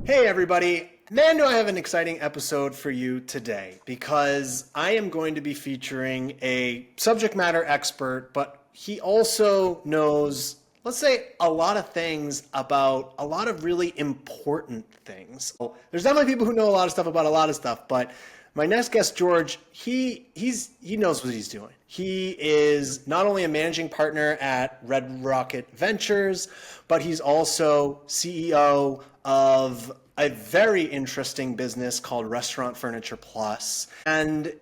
Hey everybody, man, do I have an exciting episode for you today because I am going to be featuring a subject matter expert, but he also knows, let's say, a lot of things about a lot of really important things. So there's definitely people who know a lot of stuff about a lot of stuff, but my next guest, George, he knows what he's doing. He is not only a managing partner at Red Rocket Ventures, but he's also CEO of a very interesting business called Restaurant Furniture Plus. And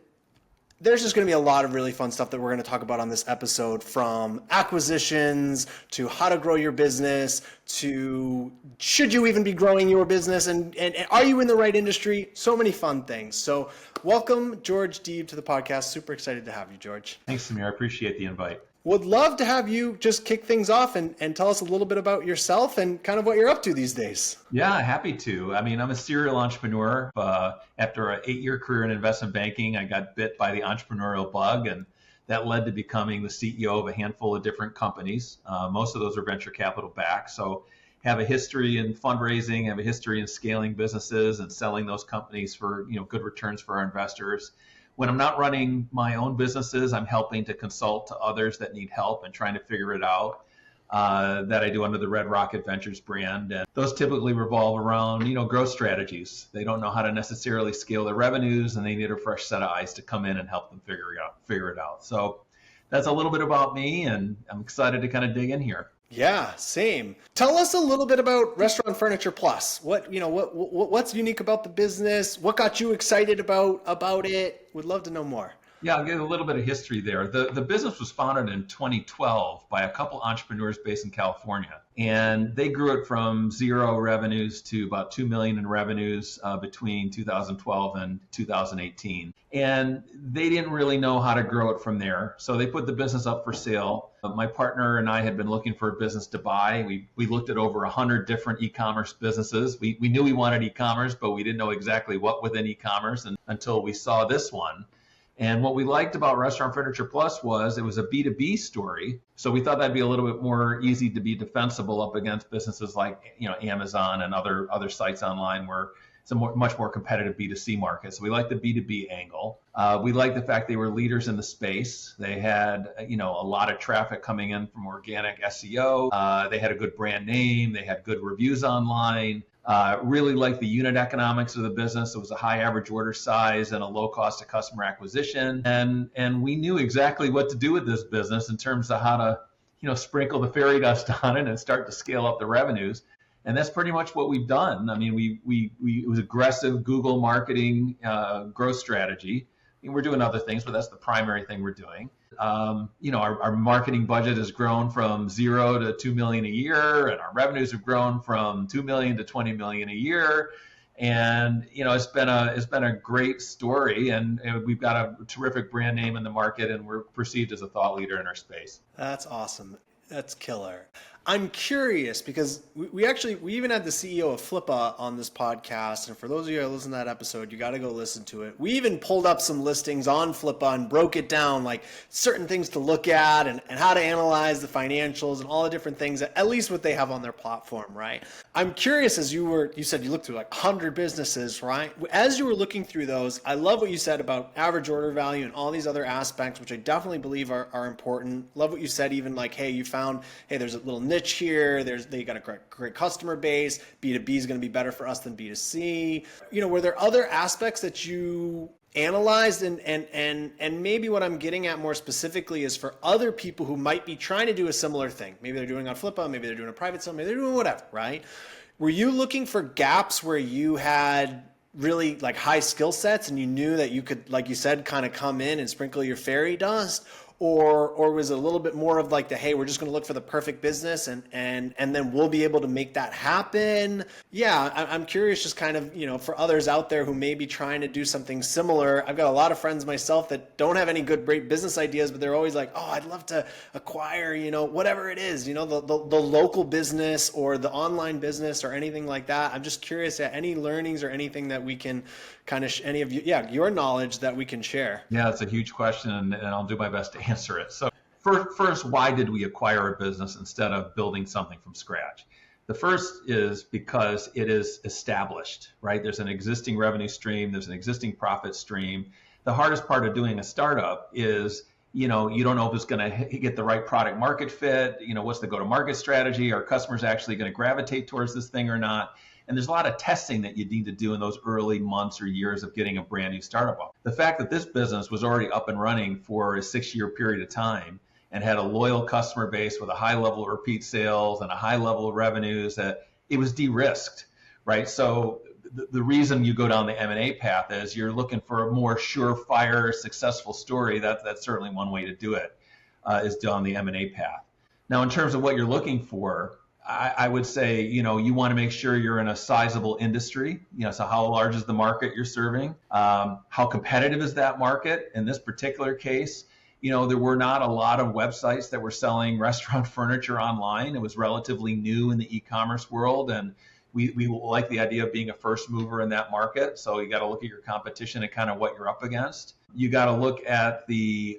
there's just going to be a lot of really fun stuff that we're going to talk about on this episode, from acquisitions to how to grow your business to should you even be growing your business and are you in the right industry? So many fun things. So welcome, George Deeb, to the podcast. Super excited to have you, George. Thanks, Samir. I appreciate the invite. Would love to have you just kick things off and tell us a little bit about yourself and kind of what you're up to these days. Yeah, happy to. I mean, I'm a serial entrepreneur. After an 8-year career in investment banking, I got bit by the entrepreneurial bug, and that led to becoming the CEO of a handful of different companies. Most of those are venture capital backed. So have a history in fundraising, have a history in scaling businesses and selling those companies for good returns for our investors. When I'm not running my own businesses, I'm helping to consult to others that need help and trying to figure it out. That I do under the Red Rocket Ventures brand. And those typically revolve around, growth strategies. They don't know how to necessarily scale their revenues, and they need a fresh set of eyes to come in and help them figure it out. So that's a little bit about me, and I'm excited to kind of dig in here. Yeah, same. Tell us a little bit about Restaurant Furniture Plus. What's unique about the business? What got you excited about it? Would love to know more. Yeah, I'll give a little bit of history there. The business was founded in 2012 by a couple entrepreneurs based in California, and they grew it from zero revenues to about 2 million in revenues between 2012 and 2018. And they didn't really know how to grow it from there, so they put the business up for sale. My partner and I had been looking for a business to buy. We looked at over 100 different e-commerce businesses. We knew we wanted e-commerce, but we didn't know exactly what within e-commerce until we saw this one. And what we liked about Restaurant Furniture Plus was it was a B2B story. So we thought that'd be a little bit more easy to be defensible up against businesses like Amazon and other sites online where it's a much more competitive B2C market. So we liked the B2B angle. We liked the fact they were leaders in the space. They had a lot of traffic coming in from organic SEO. They had a good brand name. They had good reviews online. Really liked the unit economics of the business. It was a high average order size and a low cost of customer acquisition. And we knew exactly what to do with this business in terms of how to, sprinkle the fairy dust on it and start to scale up the revenues. And that's pretty much what we've done. I mean, it was aggressive Google marketing growth strategy. I mean, we're doing other things, but that's the primary thing we're doing. Our marketing budget has grown from 0 to 2 million a year, and our revenues have grown from 2 million to 20 million a year. And it's been a great story, and we've got a terrific brand name in the market, and we're perceived as a thought leader in our space. That's awesome. That's killer. I'm curious because we even had the CEO of Flippa on this podcast. And for those of you who listen to that episode, you got to go listen to it. We even pulled up some listings on Flippa and broke it down, like certain things to look at and how to analyze the financials and all the different things, at least what they have on their platform, right? I'm curious, as you said you looked through like 100 businesses, right? As you were looking through those, I love what you said about average order value and all these other aspects, which I definitely believe are important. Love what you said, even like, hey, you found, hey, there's a little niche here. They got a great customer base. B2B is going to be better for us than B2C. Were there other aspects that you analyzed and maybe what I'm getting at more specifically is for other people who might be trying to do a similar thing. Maybe they're doing on Flippa, maybe they're doing a private sale, maybe they're doing whatever, right? Were you looking for gaps where you had really like high skill sets and you knew that you could, like you said, kind of come in and sprinkle your fairy dust? Or was it a little bit more of like hey, we're just going to look for the perfect business and then we'll be able to make that happen? Yeah, I'm curious just kind of, for others out there who may be trying to do something similar. I've got a lot of friends myself that don't have any great business ideas, but they're always like, oh, I'd love to acquire, whatever it is, the local business or the online business or anything like that. I'm just curious at any learnings or anything that we can kind of, any of you, your knowledge that we can share. Yeah, it's a huge question and I'll do my best to answer it. So first, why did we acquire a business instead of building something from scratch? The first is because it is established, right? There's an existing revenue stream, there's an existing profit stream. The hardest part of doing a startup is, you don't know if it's going to get the right product market fit, what's the go-to-market strategy, are customers actually going to gravitate towards this thing or not? And there's a lot of testing that you need to do in those early months or years of getting a brand new startup up. The fact that this business was already up and running for a 6-year period of time and had a loyal customer base with a high level of repeat sales and a high level of revenues, that it was de-risked, right? So the reason you go down the M&A path is you're looking for a more surefire, successful story. That's certainly one way to do it, is down the M&A path. Now, in terms of what you're looking for, I would say, you want to make sure you're in a sizable industry. So how large is the market you're serving? How competitive is that market? In this particular case, there were not a lot of websites that were selling restaurant furniture online. It was relatively new in the e-commerce world, and we like the idea of being a first mover in that market. So you got to look at your competition and kind of what you're up against. You got to look at the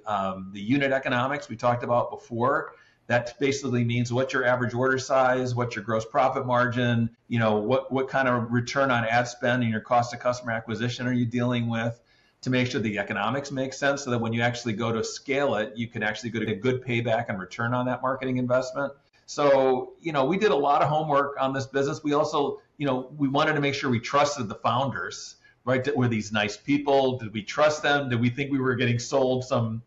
unit economics we talked about before. That basically means what's your average order size, what's your gross profit margin, what kind of return on ad spend and your cost of customer acquisition are you dealing with, to make sure the economics make sense, so that when you actually go to scale it, you can actually get a good payback and return on that marketing investment. So, we did a lot of homework on this business. We also, we wanted to make sure we trusted the founders, right? Were these nice people? Did we trust them? Did we think we were getting sold some,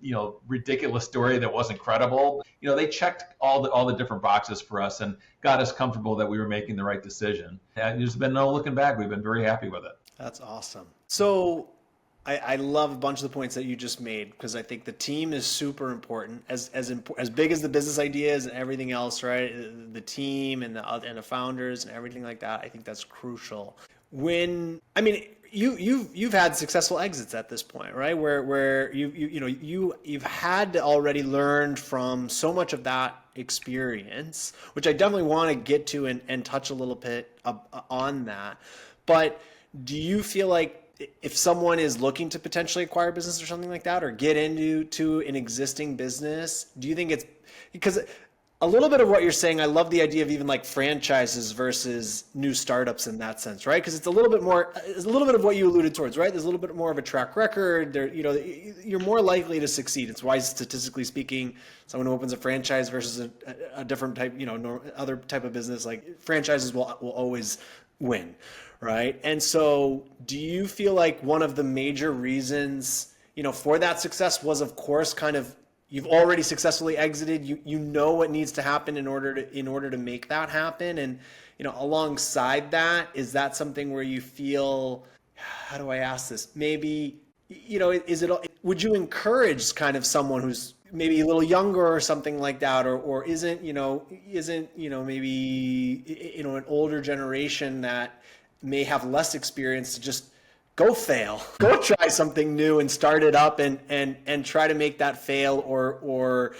ridiculous story that wasn't credible? They checked all the different boxes for us and got us comfortable that we were making the right decision. And there's been no looking back. We've been very happy with it. That's awesome. So I love a bunch of the points that you just made, because I think the team is super important. As big as the business idea is and everything else, right? The team and the founders and everything like that, I think that's crucial. You've had successful exits at this point, right? Where you've had to already learned from so much of that experience, which I definitely want to get to and touch a little bit on that. But do you feel like, if someone is looking to potentially acquire a business or something like that, or get into an existing business, do you think it's, because a little bit of what you're saying, I love the idea of even like franchises versus new startups in that sense, right? Because it's a little bit of what you alluded towards, right? There's a little bit more of a track record there. You're more likely to succeed. It's why, statistically speaking, someone who opens a franchise versus a different type, other type of business, like franchises will always win. Right. And so do you feel like one of the major reasons, for that success was, of course, kind of, you've already successfully exited, you know what needs to happen in order to make that happen? And, alongside that, is that something where you feel, how do I ask this? Maybe, would you encourage kind of someone who's maybe a little younger or something like that, or isn't maybe, an older generation that may have less experience, to just go fail, go try something new and start it up and try to make that fail, or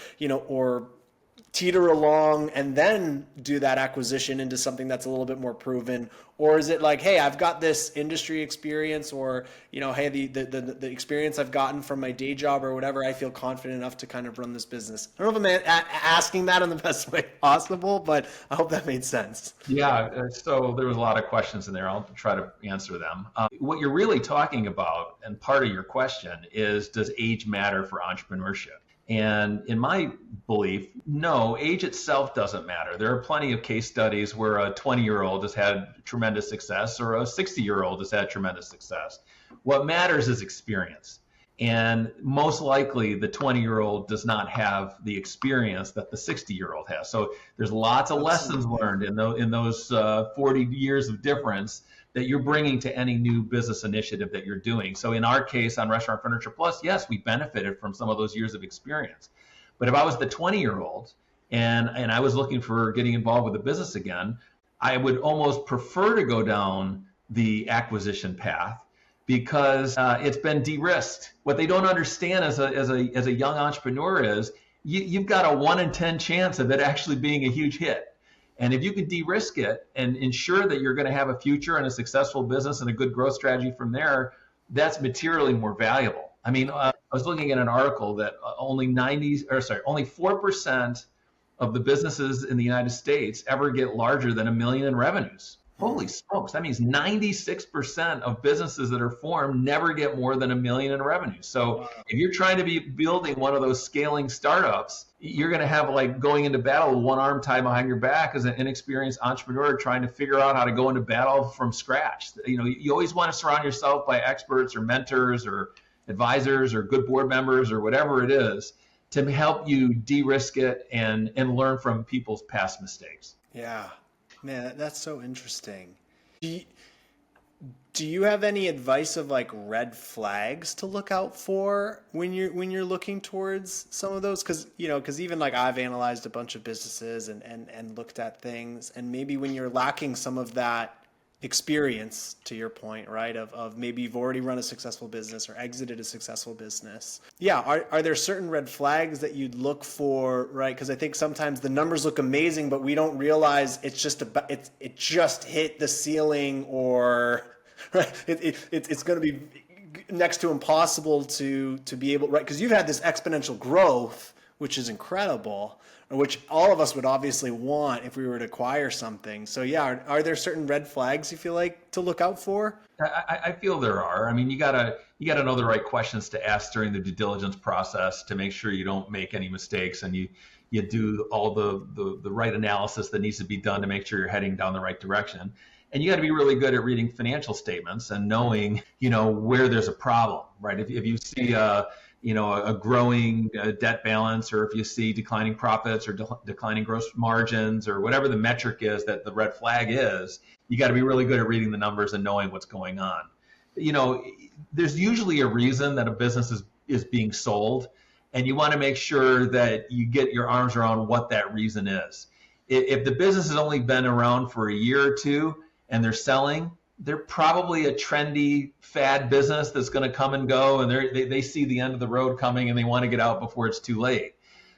teeter along and then do that acquisition into something that's a little bit more proven? Or is it like, hey, I've got this industry experience, or, hey, the experience I've gotten from my day job or whatever, I feel confident enough to kind of run this business? I don't know if I'm asking that in the best way possible, but I hope that made sense. Yeah, so there was a lot of questions in there. I'll try to answer them. What you're really talking about, and part of your question, is, does age matter for entrepreneurship? And in my belief, no, age itself doesn't matter. There are plenty of case studies where a 20-year-old has had tremendous success, or a 60-year-old has had tremendous success. What matters is experience. And most likely the 20-year-old does not have the experience that the 60-year-old has. So there's lots of lessons learned in those 40 years of difference that you're bringing to any new business initiative that you're doing. So in our case on Restaurant Furniture Plus, yes, we benefited from some of those years of experience. But if I was the 20-year-old and I was looking for getting involved with the business again, I would almost prefer to go down the acquisition path, because it's been de-risked. What they don't understand as a young entrepreneur is you've got a 1 in 10 chance of it actually being a huge hit. And if you can de-risk it and ensure that you're going to have a future and a successful business and a good growth strategy from there, that's materially more valuable. I mean, I was looking at an article that only 4% of the businesses in the United States ever get larger than $1 million in revenues. Holy smokes. That means 96% of businesses that are formed never get more than $1 million in revenue. So if you're trying to be building one of those scaling startups, you're going to have like going into battle with one arm tied behind your back as an inexperienced entrepreneur trying to figure out how to go into battle from scratch. You know, you always want to surround yourself by experts or mentors or advisors or good board members or whatever it is to help you de-risk it and learn from people's past mistakes. Yeah. Man, that's so interesting. Do you have any advice of like red flags to look out for when you're looking towards some of those? Because even like I've analyzed a bunch of businesses and looked at things, and maybe when you're lacking some of that experience, to your point, right, of maybe you've already run a successful business or exited a successful business. Yeah, are there certain red flags that you'd look for, right? Because I think sometimes the numbers look amazing, but we don't realize it's just it just hit the ceiling, or right, it's going to be next to impossible to be able, right? Because you've had this exponential growth, which is incredible, which all of us would obviously want if we were to acquire something. So yeah, are there certain red flags you feel like to look out for? I feel there are. I mean, you gotta know the right questions to ask during the due diligence process to make sure you don't make any mistakes, and you do all the right analysis that needs to be done to make sure you're heading down the right direction. And you got to be really good at reading financial statements and knowing, where there's a problem, right? If you see a growing debt balance, or if you see declining profits or declining gross margins, or whatever the metric is that the red flag is, you got to be really good at reading the numbers and knowing what's going on. There's usually a reason that a business is being sold, and you want to make sure that you get your arms around what that reason is. If the business has only been around for a year or two and they're selling, they're probably a trendy fad business that's going to come and go, and they see the end of the road coming and they want to get out before it's too late.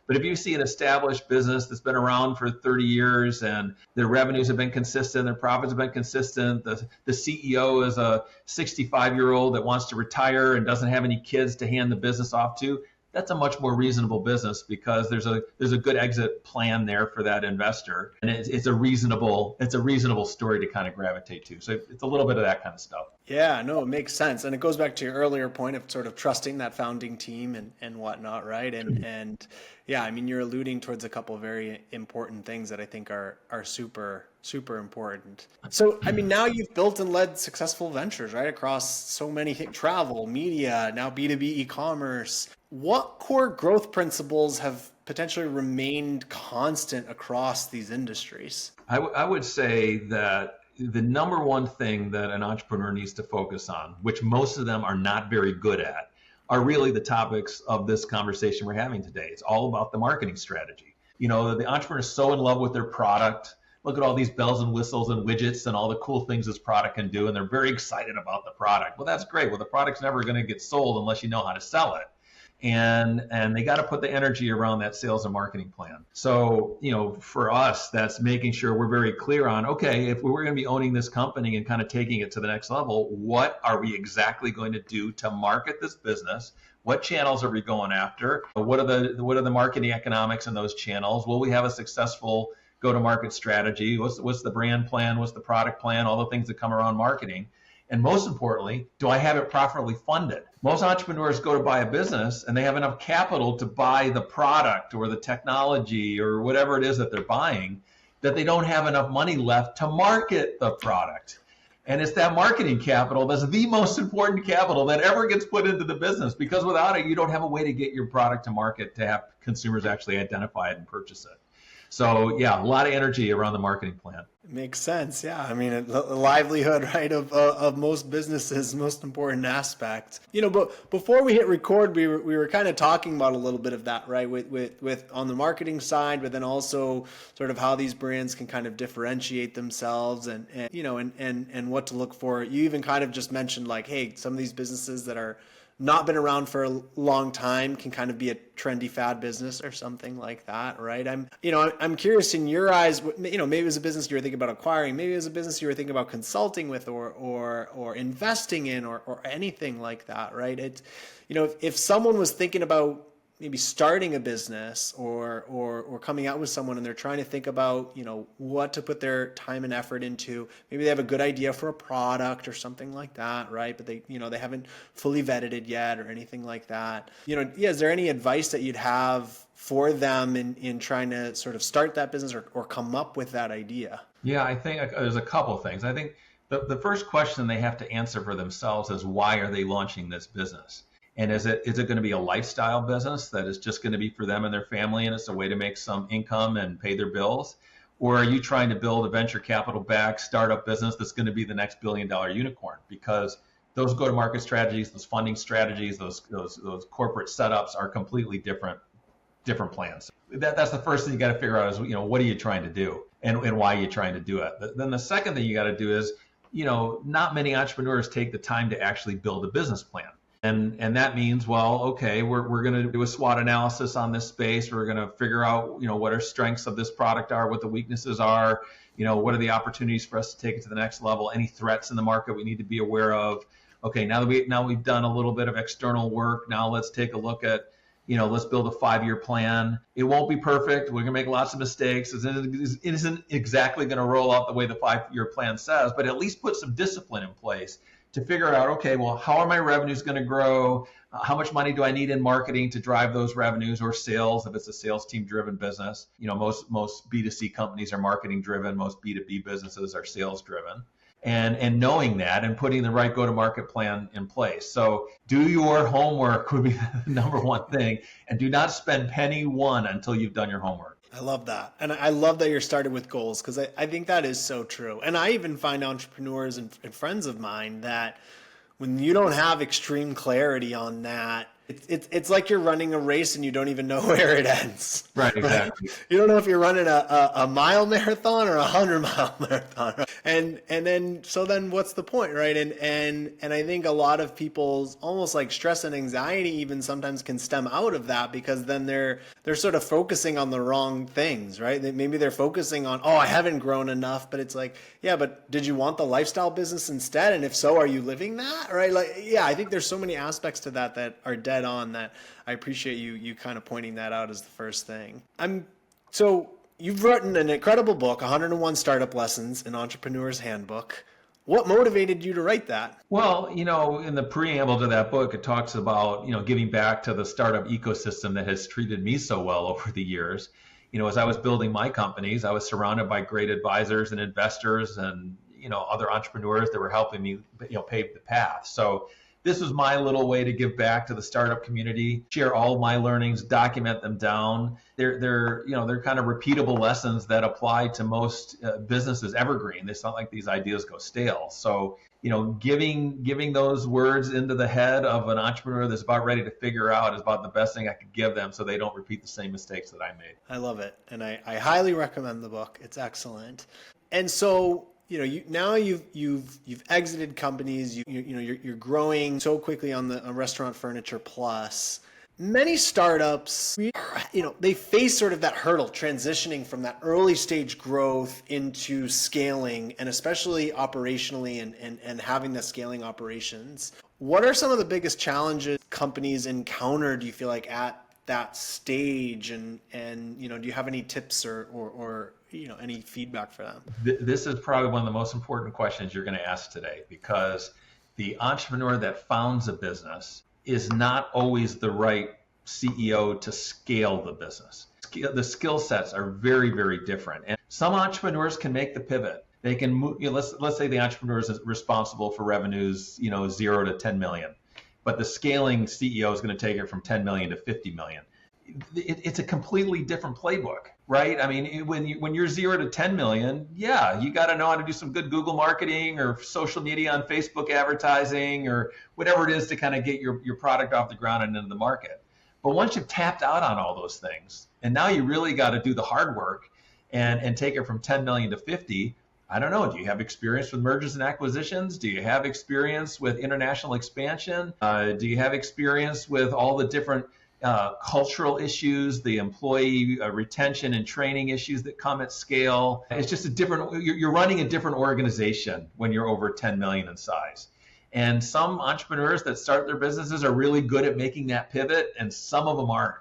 But if you see an established business that's been around for 30 years and their revenues have been consistent, their profits have been consistent, the CEO is a 65-year-old that wants to retire and doesn't have any kids to hand the business off to, that's a much more reasonable business, because there's a good exit plan there for that investor, and it's a reasonable story to kind of gravitate to. So it's a little bit of that kind of stuff. Yeah, no, it makes sense, and it goes back to your earlier point of sort of trusting that founding team and whatnot, right? And yeah, I mean, you're alluding towards a couple of very important things that I think are super important. So, I mean, now you've built and led successful ventures, right, across so many travel, media, now B2B e-commerce. What core growth principles have potentially remained constant across these industries? I would say that the number one thing that an entrepreneur needs to focus on, which most of them are not very good at, are really the topics of this conversation we're having today. It's all about the marketing strategy. The entrepreneur is so in love with their product. Look at all these bells and whistles and widgets and all the cool things this product can do, and they're very excited about the product. Well, that's great. Well, the product's never going to get sold unless you know how to sell it. And they got to put the energy around that sales and marketing plan. So, for us, that's making sure we're very clear on, okay, if we're going to be owning this company and kind of taking it to the next level, what are we exactly going to do to market this business? What channels are we going after? What are the marketing economics in those channels? Will we have a successful go-to-market strategy? What's the brand plan? What's the product plan? All the things that come around marketing. And most importantly, do I have it properly funded? Most entrepreneurs go to buy a business and they have enough capital to buy the product or the technology or whatever it is that they're buying, that they don't have enough money left to market the product. And it's that marketing capital that's the most important capital that ever gets put into the business, because without it, you don't have a way to get your product to market to have consumers actually identify it and purchase it. So yeah, a lot of energy around the marketing plan. It makes sense. Yeah. I mean, the livelihood, right, of most businesses, most important aspect. But before we hit record, we were kind of talking about a little bit of that, right, with on the marketing side, but then also sort of how these brands can kind of differentiate themselves and what to look for. You even kind of just mentioned like, hey, some of these businesses that are not been around for a long time can kind of be a trendy fad business or something like that, right? I'm curious, in your eyes, maybe it was a business you were thinking about acquiring, maybe it was a business you were thinking about consulting with or investing in or anything like that, right? It's, if someone was thinking about maybe starting a business or coming out with someone and they're trying to think about, what to put their time and effort into. Maybe they have a good idea for a product or something like that, right? But they haven't fully vetted it yet or anything like that. Is there any advice that you'd have for them in trying to sort of start that business or come up with that idea? Yeah, I think there's a couple of things. I think the first question they have to answer for themselves is, why are they launching this business? And is it going to be a lifestyle business that is just going to be for them and their family, and it's a way to make some income and pay their bills? Or are you trying to build a venture capital backed startup business that's going to be the next $1 billion unicorn? Because those go-to-market strategies, those funding strategies, those corporate setups are completely different plans. That's the first thing you got to figure out is, what are you trying to do and why are you trying to do it? Then the second thing you got to do is, not many entrepreneurs take the time to actually build a business plan. And that means, well, okay, we're going to do a SWOT analysis on this space. We're going to figure out, what our strengths of this product are, what the weaknesses are, what are the opportunities for us to take it to the next level, any threats in the market we need to be aware of. Okay, now we've done a little bit of external work. Now let's take a look at, let's build a 5-year plan. It won't be perfect. We're going to make lots of mistakes. It isn't exactly going to roll out the way the 5-year plan says, but at least put some discipline in place to figure out, okay, well, how are my revenues going to grow? How much money do I need in marketing to drive those revenues, or sales if it's a sales team driven business? Most B2C companies are marketing driven. Most B2B businesses are sales driven. And knowing that and putting the right go-to-market plan in place. So do your homework would be the number one thing, and do not spend penny one until you've done your homework. I love that. And I love that you're started with goals, because I think that is so true. And I even find entrepreneurs and friends of mine that when you don't have extreme clarity on that, it's like you're running a race and you don't even know where it ends. Right, exactly. Right? You don't know if you're running a mile marathon or a 100-mile marathon. Right? And then what's the point, right? And I think a lot of people's almost like stress and anxiety even sometimes can stem out of that, because then they're sort of focusing on the wrong things, right? Maybe they're focusing on, I haven't grown enough, but it's like, yeah, but did you want the lifestyle business instead? And if so, are you living that, right? Like, yeah, I think there's so many aspects to that are dead on, that I appreciate you kind of pointing that out as the first thing. So you've written an incredible book, 101 Startup Lessons, an Entrepreneur's Handbook. What motivated you to write that? Well, in the preamble to that book, it talks about, giving back to the startup ecosystem that has treated me so well over the years. As I was building my companies, I was surrounded by great advisors and investors and, other entrepreneurs that were helping me, pave the path. So this was my little way to give back to the startup community, share all of my learnings, document them down. They're kind of repeatable lessons that apply to most businesses evergreen. It's not like these ideas go stale. So, giving those words into the head of an entrepreneur that's about ready to figure out is about the best thing I could give them, so they don't repeat the same mistakes that I made. I love it. And I highly recommend the book. It's excellent. And so, you've exited companies. You're growing so quickly on the Restaurant Furniture Plus. Many startups, they face sort of that hurdle transitioning from that early stage growth into scaling, and especially operationally and having the scaling operations. What are some of the biggest challenges companies encounter, do you feel like, at that stage? And do you have any tips or any feedback for them? This is probably one of the most important questions you're going to ask today, because the entrepreneur that founds a business is not always the right CEO to scale the business. The skill sets are very, very different. And some entrepreneurs can make the pivot. They can move, let's say the entrepreneur is responsible for revenues, 0 to 10 million, but the scaling CEO is going to take it from 10 million to 50 million. It's a completely different playbook, right? I mean, when you're 0 to 10 million, yeah, you got to know how to do some good Google marketing or social media on Facebook advertising or whatever it is to kind of get your product off the ground and into the market. But once you've tapped out on all those things, and now you really got to do the hard work and take it from 10 million to 50, I don't know. Do you have experience with mergers and acquisitions? Do you have experience with international expansion? Do you have experience with all the different cultural issues, the employee retention and training issues that come at scale? It's just you're running a different organization when you're over 10 million in size. And some entrepreneurs that start their businesses are really good at making that pivot, and some of them aren't.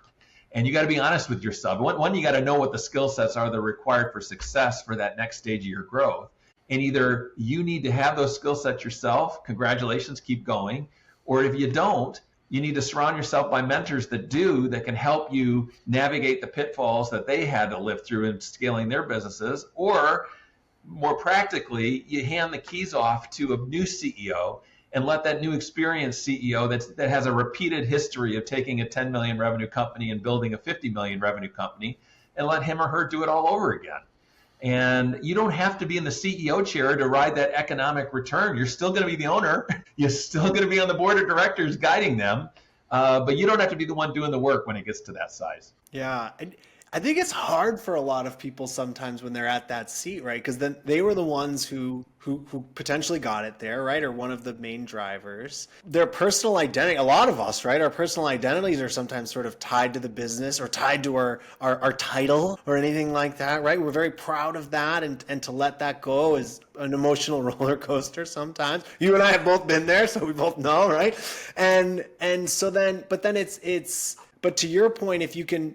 And you got to be honest with yourself. One, you got to know what the skill sets are that are required for success for that next stage of your growth. And either you need to have those skill sets yourself, congratulations, keep going. Or if you don't, you need to surround yourself by mentors that can help you navigate the pitfalls that they had to live through in scaling their businesses. Or more practically, you hand the keys off to a new CEO and let that new experienced CEO that has a repeated history of taking a 10 million revenue company and building a 50 million revenue company, and let him or her do it all over again. And you don't have to be in the CEO chair to ride that economic return. You're still going to be the owner. You're still going to be on the board of directors guiding them. But you don't have to be the one doing the work when it gets to that size. Yeah. I think it's hard for a lot of people sometimes when they're at that seat, right? Because then they were the ones who potentially got it there, right? Or one of the main drivers. Their personal identity, a lot of us, right? Our personal identities are sometimes sort of tied to the business or tied to our title or anything like that, right? We're very proud of that, and to let that go is an emotional roller coaster sometimes. You and I have both been there, so we both know, right? And so then, but then but to your point, if you can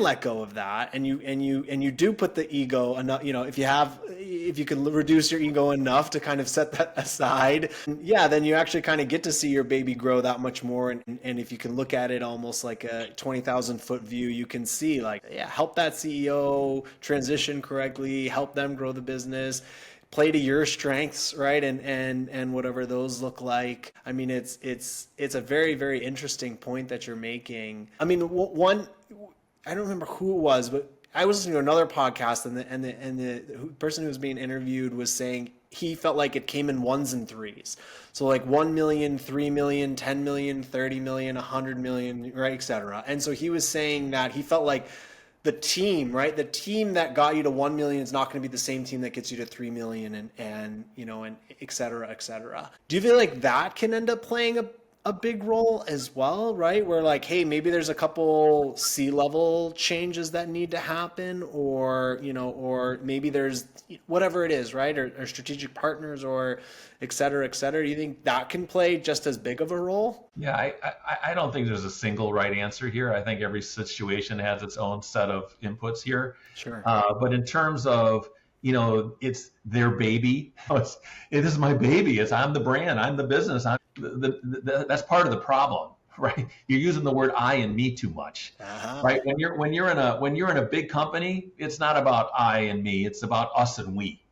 let go of that, and you do put the ego enough, if you can reduce your ego enough to kind of set that aside, yeah, then you actually kind of get to see your baby grow that much more. And if you can look at it almost like a 20,000 foot view, you can see like, yeah, help that CEO transition correctly, help them grow the business, play to your strengths, right? And whatever those look like. I mean, it's a very, very interesting point that you're making. I mean, one, I don't remember who it was, but I was listening to another podcast, and the person who was being interviewed was saying he felt like it came in ones and threes. So like 1 million, 3 million, 10 million, 30 million, 100 million, right, et cetera. And so he was saying that he felt like the team, right? The team that got you to 1 million is not going to be the same team that gets you to 3 million and et cetera, et cetera. Do you feel like that can end up playing a big role as well, right? Where like, hey, maybe there's a couple C-level changes that need to happen, or maybe there's whatever it is, right? Or strategic partners, or et cetera, et cetera. Do you think that can play just as big of a role? Yeah, I don't think there's a single right answer here. I think every situation has its own set of inputs here. Sure. But in terms of, it's their baby. It is my baby. I'm the brand. I'm the business. That's part of the problem, right? You're using the word I and me too much, right? When you're in a big company, it's not about I and me. It's about us and we,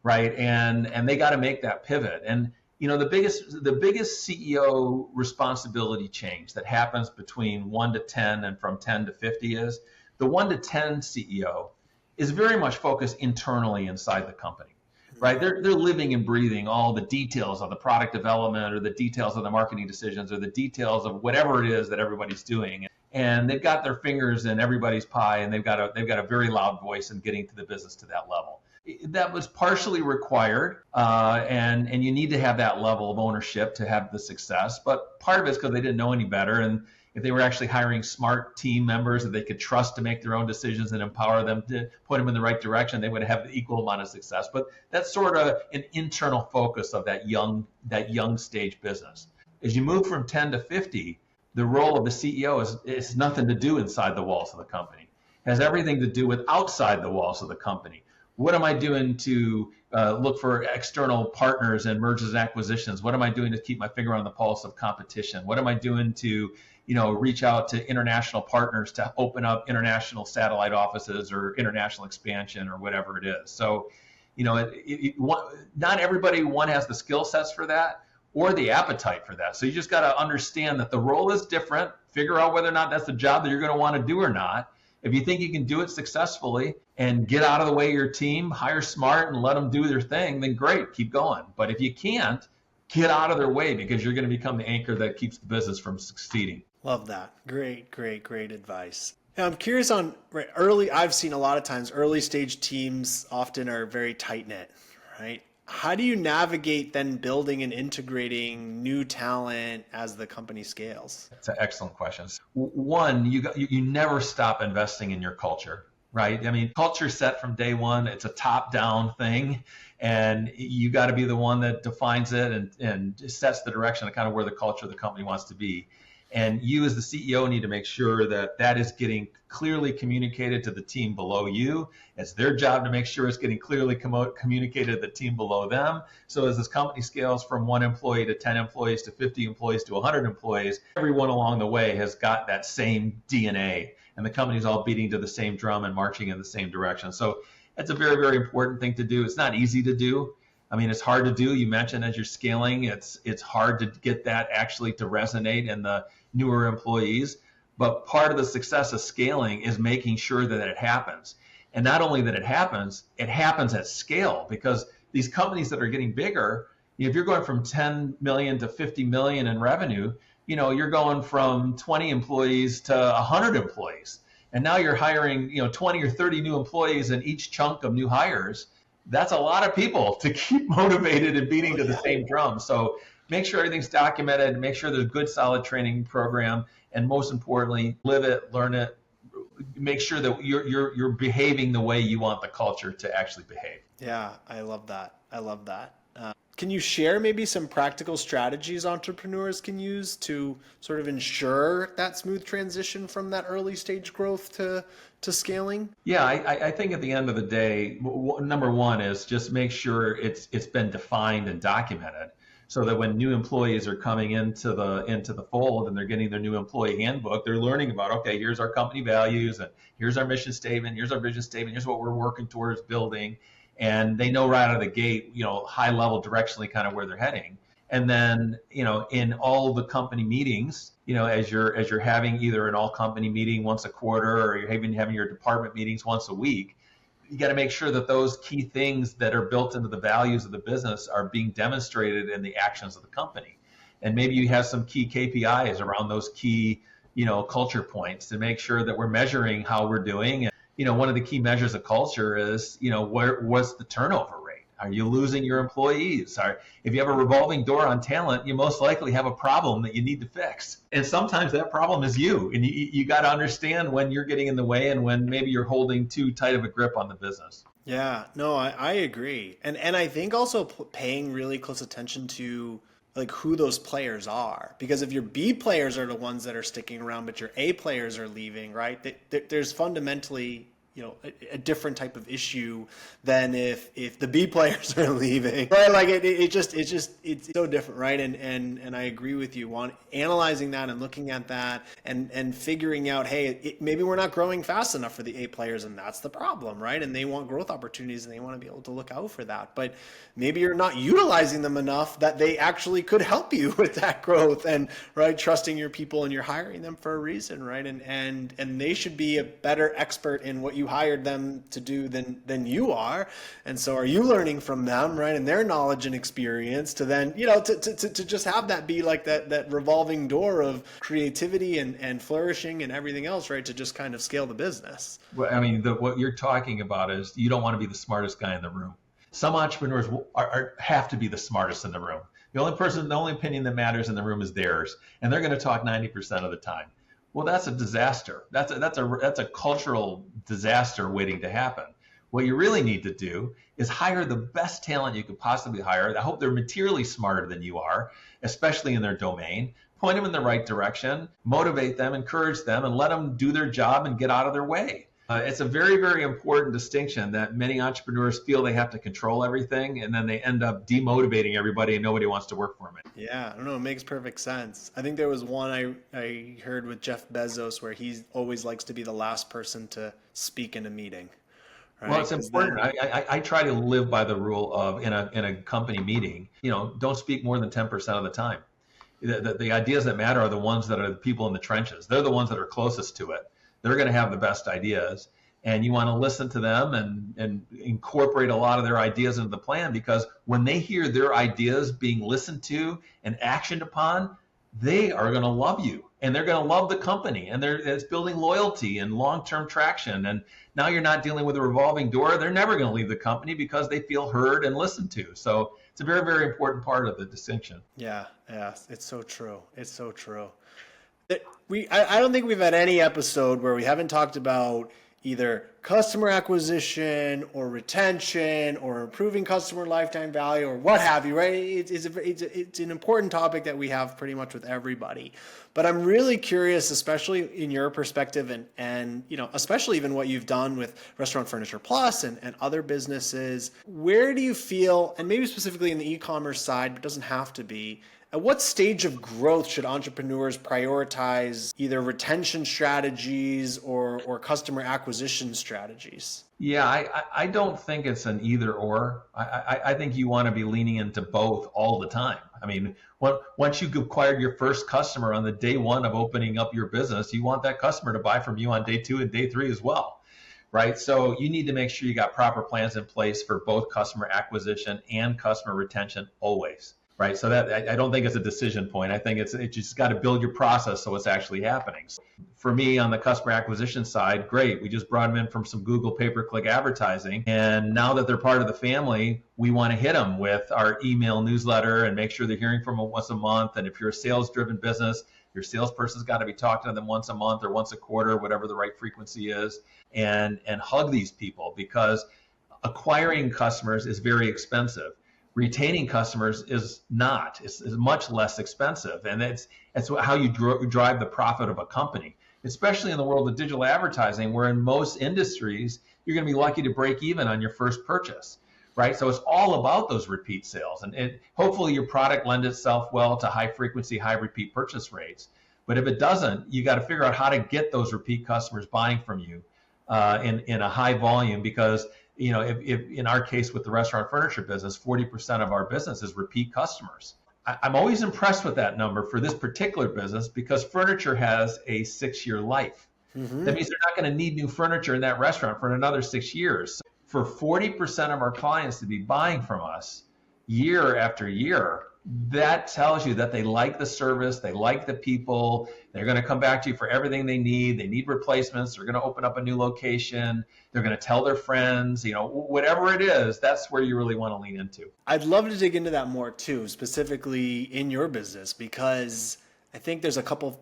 right? And they got to make that pivot. And the biggest CEO responsibility change that happens between 1 to 10 and from 10 to 50 is the 1 to 10 CEO is very much focused internally inside the company, right? They're living and breathing all the details of the product development, or the details of the marketing decisions, or the details of whatever it is that everybody's doing. And they've got their fingers in everybody's pie, and they've got a very loud voice in getting to the business to that level. That was partially required, and you need to have that level of ownership to have the success. But part of it's because they didn't know any better, and if they were actually hiring smart team members that they could trust to make their own decisions and empower them to put them in the right direction, they would have the equal amount of success. But that's sort of an internal focus of that young stage business. As you move from 10 to 50, the role of the CEO is nothing to do inside the walls of the company. It has everything to do with outside the walls of the company. What am I doing to look for external partners and mergers and acquisitions? What am I doing to keep my finger on the pulse of competition? What am I doing to reach out to international partners to open up international satellite offices or international expansion or whatever it is? So, not everybody has the skill sets for that or the appetite for that. So you just got to understand that the role is different, figure out whether or not that's the job that you're going to want to do or not. If you think you can do it successfully and get out of the way of your team, hire smart and let them do their thing, then great, keep going. But if you can't, get out of their way, because you're going to become the anchor that keeps the business from succeeding. Love that. Great advice. Now, I'm curious on I've seen a lot of times early stage teams often are very tight knit, right? How do you navigate then building and integrating new talent as the company scales? That's an excellent question. One, you never stop investing in your culture, right? I mean, culture set from day one. It's a top-down thing, and you got to be the one that defines it and sets the direction of kind of where the culture of the company wants to be. And you as the CEO need to make sure that that is getting clearly communicated to the team below you. It's their job to make sure it's getting clearly communicated to the team below them. So as this company scales from 1 employee to 10 employees to 50 employees to 100 employees, everyone along the way has got that same DNA, and the company's all beating to the same drum and marching in the same direction. So that's a very, very important thing to do. It's not easy to do. I mean, it's hard to do. You mentioned as you're scaling, it's hard to get that actually to resonate in the newer employees. But part of the success of scaling is making sure that it happens. And not only that it happens at scale, because these companies that are getting bigger, if you're going from 10 million to 50 million in revenue, you're going from 20 employees to 100 employees. And now you're hiring, 20 or 30 new employees in each chunk of new hires. That's a lot of people to keep motivated and beating to the same drum. So make sure everything's documented, make sure there's a good, solid training program, and most importantly, live it, learn it, make sure that you're behaving the way you want the culture to actually behave. Yeah, I love that. Can you share maybe some practical strategies entrepreneurs can use to sort of ensure that smooth transition from that early stage growth to scaling? Yeah, I think at the end of the day, number one is just make sure it's been defined and documented, so that when new employees are coming into the fold and they're getting their new employee handbook, they're learning about, okay, here's our company values, and here's our mission statement, here's our vision statement, here's what we're working towards building. And they know right out of the gate, high level directionally kind of where they're heading. And then, in all the company meetings, as you're having either an all company meeting once a quarter, or you're even having your department meetings once a week, you got to make sure that those key things that are built into the values of the business are being demonstrated in the actions of the company. And maybe you have some key KPIs around those key, culture points to make sure that we're measuring how we're doing. One of the key measures of culture is, what's the turnover rate? Are you losing your employees? If you have a revolving door on talent, you most likely have a problem that you need to fix. And sometimes that problem is you. And you got to understand when you're getting in the way and when maybe you're holding too tight of a grip on the business. Yeah, no, I agree. And I think also paying really close attention to like who those players are, because if your B players are the ones that are sticking around, but your A players are leaving, right? There's fundamentally, a different type of issue than if the B players are leaving, right? Like it's so different, right? And I agree with you on analyzing that and looking at that and figuring out, hey, maybe we're not growing fast enough for the A players, and that's the problem, right? And they want growth opportunities and they want to be able to look out for that, but maybe you're not utilizing them enough that they actually could help you with that growth, and right, trusting your people, and you're hiring them for a reason, right? And they should be a better expert in what you hired them to do than you are. And so are you learning from them, right, and their knowledge and experience to then to just have that be like that revolving door of creativity and flourishing and everything else, right, to just kind of scale the business. Well, I mean, what you're talking about is you don't want to be the smartest guy in the room. Some entrepreneurs have to be the smartest in the room. The only opinion that matters in the room is theirs, and they're going to talk 90% of the time. Well, that's a disaster. That's a cultural disaster waiting to happen. What you really need to do is hire the best talent you could possibly hire. I hope they're materially smarter than you are, especially in their domain. Point them in the right direction, motivate them, encourage them, and let them do their job and get out of their way. It's a very, very important distinction that many entrepreneurs feel they have to control everything, and then they end up demotivating everybody and nobody wants to work for them. Yeah, I don't know. It makes perfect sense. I think there was one I heard with Jeff Bezos where he always likes to be the last person to speak in a meeting. Right? Well, it's important. I try to live by the rule of in a company meeting, don't speak more than 10% of the time. The ideas that matter are the ones that are the people in the trenches. They're the ones that are closest to it. They're going to have the best ideas, and you want to listen to them and incorporate a lot of their ideas into the plan, because when they hear their ideas being listened to and actioned upon, they are going to love you, and they're going to love the company, and it's building loyalty and long-term traction. And now you're not dealing with a revolving door. They're never going to leave the company because they feel heard and listened to. So it's a very, very important part of the distinction. Yeah, it's so true. It's so true. I don't think we've had any episode where we haven't talked about either customer acquisition or retention or improving customer lifetime value or what have you, right? It's an important topic that we have pretty much with everybody. But I'm really curious, especially in your perspective and especially even what you've done with Restaurant Furniture Plus and other businesses, where do you feel, and maybe specifically in the e-commerce side, but doesn't have to be, at what stage of growth should entrepreneurs prioritize either retention strategies or customer acquisition strategies? Yeah, I don't think it's an either or. I think you want to be leaning into both all the time. I mean, once you've acquired your first customer on the day one of opening up your business, you want that customer to buy from you on day 2 and day 3 as well, right? So you need to make sure you got proper plans in place for both customer acquisition and customer retention always. Right. So that I don't think it's a decision point. I think it's just got to build your process so it's actually happening. So for me on the customer acquisition side, great. We just brought them in from some Google pay-per-click advertising. And now that they're part of the family, we want to hit them with our email newsletter and make sure they're hearing from them once a month. And if you're a sales-driven business, your salesperson's got to be talking to them once a month or once a quarter, whatever the right frequency is, and hug these people, because acquiring customers is very expensive. Retaining customers is not. It's much less expensive, and it's how you drive the profit of a company, especially in the world of digital advertising, where in most industries you're going to be lucky to break even on your first purchase, right? So it's all about those repeat sales, and hopefully your product lends itself well to high frequency, high repeat purchase rates. But if it doesn't, you got to figure out how to get those repeat customers buying from you in a high volume, because if in our case with the restaurant furniture business, 40% of our business is repeat customers. I'm always impressed with that number for this particular business, because furniture has a 6-year life. Mm-hmm. That means they're not going to need new furniture in that restaurant for another 6 years. So for 40% of our clients to be buying from us year after year, that tells you that they like the service, they like the people, they're going to come back to you for everything they need replacements, they're going to open up a new location, they're going to tell their friends, whatever it is, that's where you really want to lean into. I'd love to dig into that more too, specifically in your business, because I think there's a couple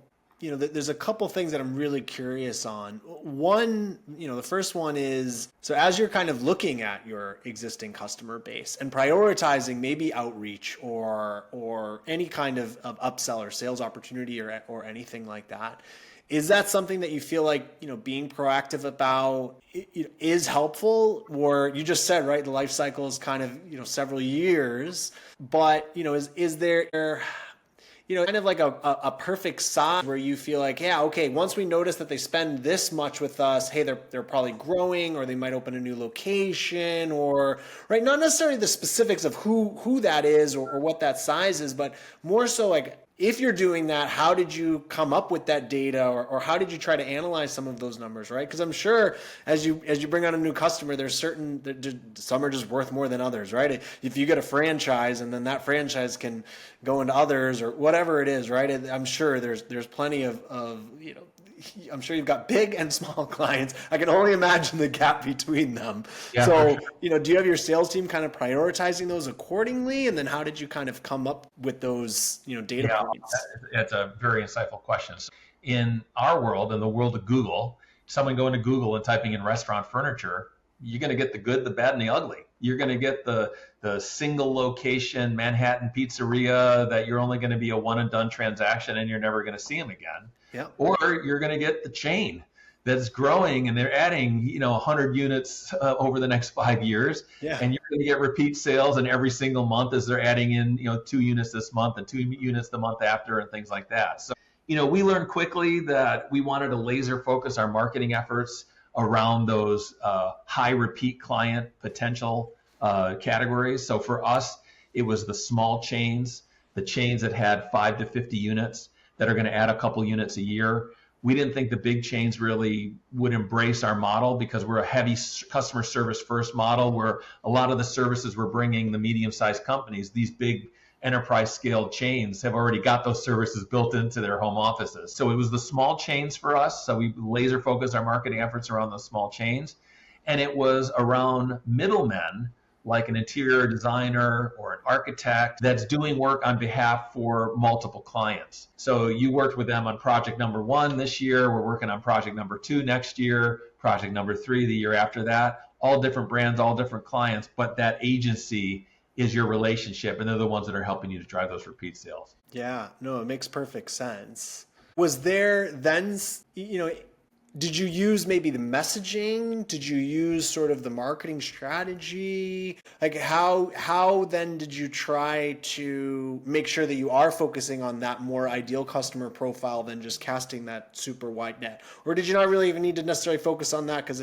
things that I'm really curious on. One, the first one is, so as you're kind of looking at your existing customer base and prioritizing maybe outreach or any kind of upsell or sales opportunity or anything like that, is that something that you feel like, being proactive about is helpful? Or you just said, right, the life cycle is kind of, several years, but, is there kind of like a perfect size where you feel like, yeah, okay, once we notice that they spend this much with us, hey, they're probably growing, or they might open a new location, or, right, not necessarily the specifics of who that is or what that size is, but more so like, if you're doing that, how did you come up with that data, or how did you try to analyze some of those numbers, right? Because I'm sure as you bring on a new customer, there's some are just worth more than others, right? If you get a franchise and then that franchise can go into others or whatever it is, right? I'm sure there's plenty of I'm sure you've got big and small clients. I can only imagine the gap between them. Yeah, so, sure. Do you have your sales team kind of prioritizing those accordingly? And then how did you kind of come up with those, data points? That's a very insightful question. So in our world, in the world of Google, someone going to Google and typing in restaurant furniture, you're going to get the good, the bad, and the ugly. You're going to get the single location Manhattan pizzeria that you're only going to be a one and done transaction and you're never going to see them again. Yeah. Or you're going to get the chain that's growing and they're adding, 100 units over the next 5 years. Yeah. And you're going to get repeat sales in every single month as they're adding in, 2 units this month and 2 units the month after and things like that. So, we learned quickly that we wanted to laser focus our marketing efforts around those high repeat client potential categories. So for us, it was the small chains, the chains that had 5 to 50 units that are going to add a couple units a year. We didn't think the big chains really would embrace our model because we're a heavy customer service first model where a lot of the services we're bringing the medium-sized companies, these big enterprise scale chains have already got those services built into their home offices. So it was the small chains for us. So we laser focused our marketing efforts around those small chains. And it was around middlemen like an interior designer or an architect that's doing work on behalf for multiple clients. So you worked with them on project number 1 this year. We're working on project number 2 next year, project number 3 the year after that. All different brands, all different clients, but that agency is your relationship, and they're the ones that are helping you to drive those repeat sales. Yeah, no, it makes perfect sense. Was there then, did you use maybe the messaging? Did you use sort of the marketing strategy? Like how then did you try to make sure that you are focusing on that more ideal customer profile than just casting that super wide net? Or did you not really even need to necessarily focus on that because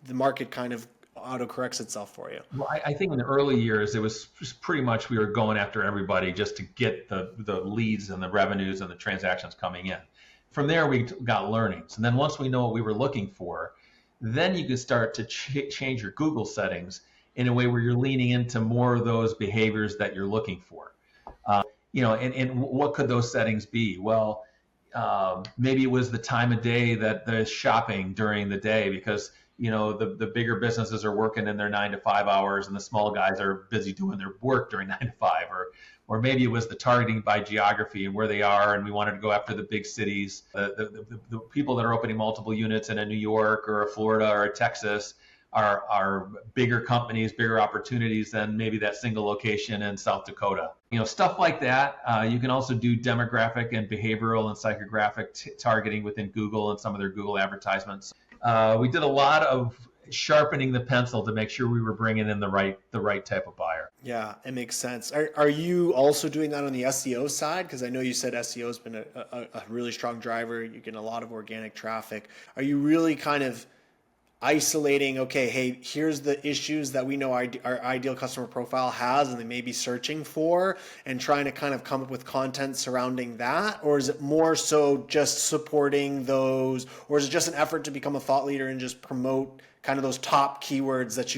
the market kind of auto-corrects itself for you? Well, I think in the early years, it was just pretty much we were going after everybody just to get the leads and the revenues and the transactions coming in. From there, we got learnings. And then once we know what we were looking for, then you can start to change your Google settings in a way where you're leaning into more of those behaviors that you're looking for. And what could those settings be? Well, maybe it was the time of day that they're shopping during the day because the bigger businesses are working in their 9 to 5 hours and the small guys are busy doing their work during 9 to 5, or maybe it was the targeting by geography and where they are, and we wanted to go after the big cities. The people that are opening multiple units in a New York or a Florida or a Texas are bigger companies, bigger opportunities than maybe that single location in South Dakota. Stuff like that. You can also do demographic and behavioral and psychographic targeting within Google and some of their Google advertisements. We did a lot of sharpening the pencil to make sure we were bringing in the right type of buyer. Yeah, it makes sense. Are you also doing that on the SEO side? Because I know you said SEO has been a really strong driver. You get a lot of organic traffic. Are you really kind of isolating, okay, hey, here's the issues that we know our ideal customer profile has and they may be searching for, and trying to kind of come up with content surrounding that? Or is it more so just supporting those, or is it just an effort to become a thought leader and just promote kind of those top keywords that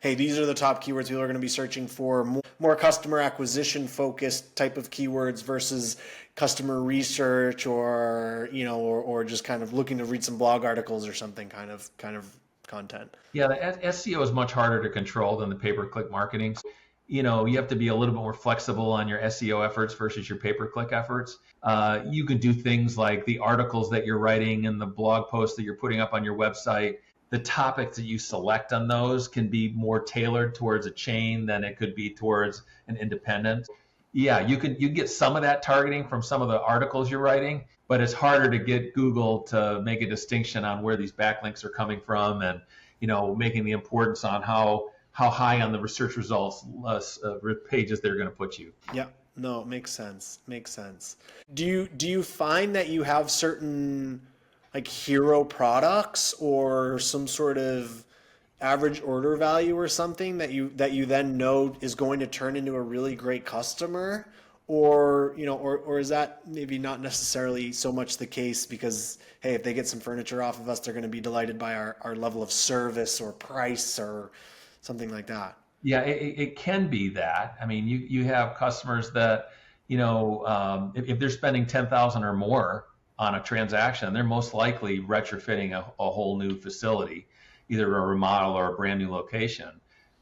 hey, these are the top keywords people are going to be searching for, more customer acquisition focused type of keywords versus customer research or just kind of looking to read some blog articles or something kind of content? Yeah, the SEO is much harder to control than the pay-per-click marketing. You have to be a little bit more flexible on your SEO efforts versus your pay-per-click efforts. You can do things like the articles that you're writing and the blog posts that you're putting up on your website. The topics that you select on those can be more tailored towards a chain than it could be towards an independent. Yeah, you can get some of that targeting from some of the articles you're writing, but it's harder to get Google to make a distinction on where these backlinks are coming from, and making the importance on how high on the research results pages they're going to put you. Yeah, no, it makes sense. Do you find that you have certain like hero products or some sort of average order value or something that you then know is going to turn into a really great customer, or is that maybe not necessarily so much the case because, hey, if they get some furniture off of us, they're going to be delighted by our level of service or price or something like that? Yeah, it can be that. I mean, you have customers that, if they're spending $10,000 or more on a transaction, they're most likely retrofitting a whole new facility, either a remodel or a brand new location.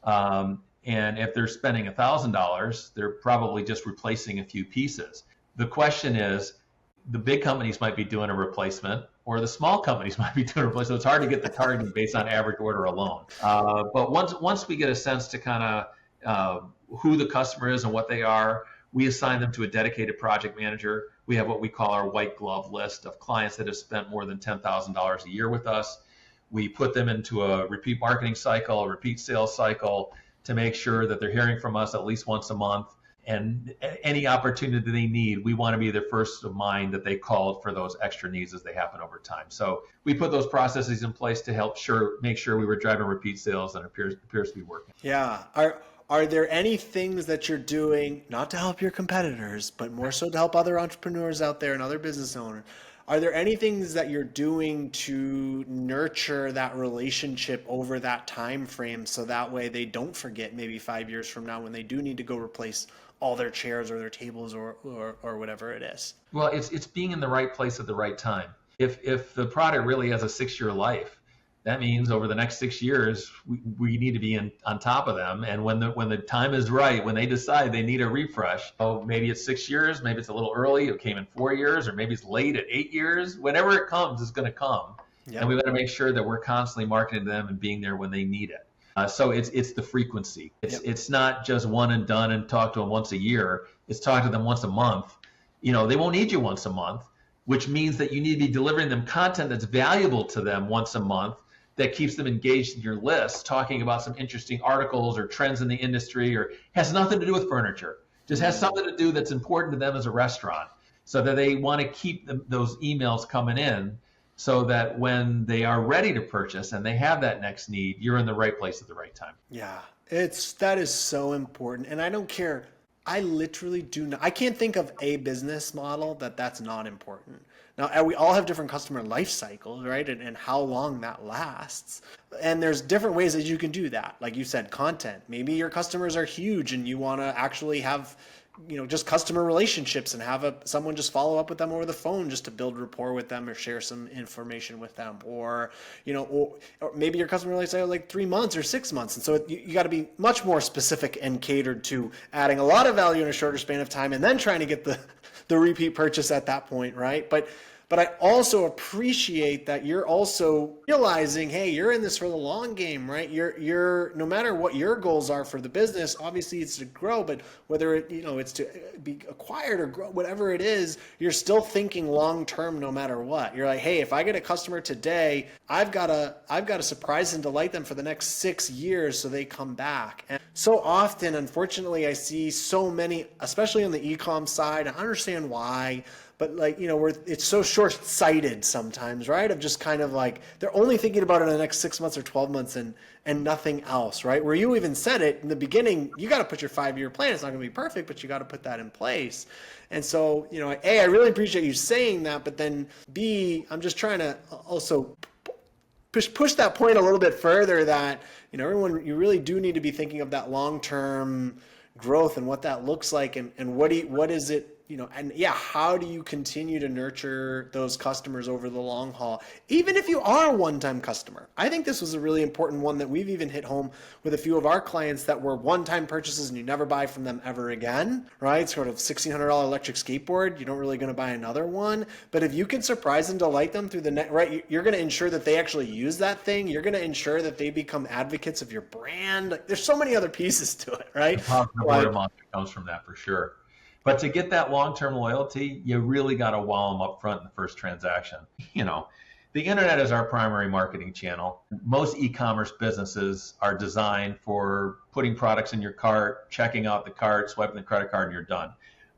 And if they're spending $1,000, they're probably just replacing a few pieces. The question is, the big companies might be doing a replacement, or the small companies might be doing a replacement. So it's hard to get the targeting based on average order alone. But once we get a sense to kind of who the customer is and what they are, we assign them to a dedicated project manager. We have what we call our white glove list of clients that have spent more than $10,000 a year with us. We put them into a repeat marketing cycle, a repeat sales cycle, to make sure that they're hearing from us at least once a month. And any opportunity they need, we want to be their first of mind that they called for those extra needs as they happen over time. So we put those processes in place to help make sure we were driving repeat sales, and it appears to be working. Yeah. Are there any things that you're doing, not to help your competitors, but more so to help other entrepreneurs out there and other business owners? Are there any things that you're doing to nurture that relationship over that time frame so that way they don't forget maybe 5 years from now when they do need to go replace all their chairs or their tables or whatever it is? Well, it's being in the right place at the right time. If the product really has a 6-year life, that means over the next 6 years, we need to be on top of them. And when the time is right, when they decide they need a refresh, maybe it's 6 years, maybe it's a little early, it came in 4 years, or maybe it's late at 8 years. Whenever it comes, it's going to come. Yep. And we got to make sure that we're constantly marketing to them and being there when they need it. So it's the frequency. It's not just one and done and talk to them once a year. It's talk to them once a month. They won't need you once a month, which means that you need to be delivering them content that's valuable to them once a month, that keeps them engaged in your list, talking about some interesting articles or trends in the industry, or has nothing to do with furniture, just has something to do that's important to them as a restaurant, so that they want to keep those emails coming in, so that when they are ready to purchase and they have that next need, you're in the right place at the right time. Yeah, that is so important. And I don't care. I literally do not. I can't think of a business model that's not important. Now, we all have different customer life cycles, right? And how long that lasts. And there's different ways that you can do that. Like you said, content. Maybe your customers are huge and you want to actually have, just customer relationships and have someone just follow up with them over the phone just to build rapport with them or share some information with them. Or maybe your customer relates like 3 months or 6 months. And so you got to be much more specific and catered to adding a lot of value in a shorter span of time and then trying to get the repeat purchase at that point, right? But I also appreciate that you're also realizing, hey, you're in this for the long game, right? You're no matter what your goals are for the business, obviously it's to grow, but whether it's to be acquired or grow, whatever it is, you're still thinking long term no matter what. You're like, hey, if I get a customer today, I've got to surprise and delight them for the next 6 years so they come back. And so often, unfortunately, I see so many, especially on the e-com side, I understand why, but it's so short-sighted sometimes, right? Of just kind of like, they're only thinking about it in the next 6 months or 12 months and nothing else, right? Where you even said it in the beginning, you got to put your 5-year plan. It's not going to be perfect, but you got to put that in place. And so, A, I really appreciate you saying that, but then B, I'm just trying to also push that point a little bit further that, everyone, you really do need to be thinking of that long-term growth and what that looks like and what is it, how do you continue to nurture those customers over the long haul, even if you are a one-time customer? I think this was a really important one that we've even hit home with a few of our clients that were one-time purchases and you never buy from them ever again, right? Sort of $1,600 electric skateboard, you don't really going to buy another one. But if you can surprise and delight them through the net, right, you're going to ensure that they actually use that thing. You're going to ensure that they become advocates of your brand. Like, there's so many other pieces to it, right? The word of mouth comes from that for sure. But to get that long-term loyalty, you really got to wow them up front in the first transaction. The internet is our primary marketing channel. Most e-commerce businesses are designed for putting products in your cart, checking out the cart, swiping the credit card, and you're done.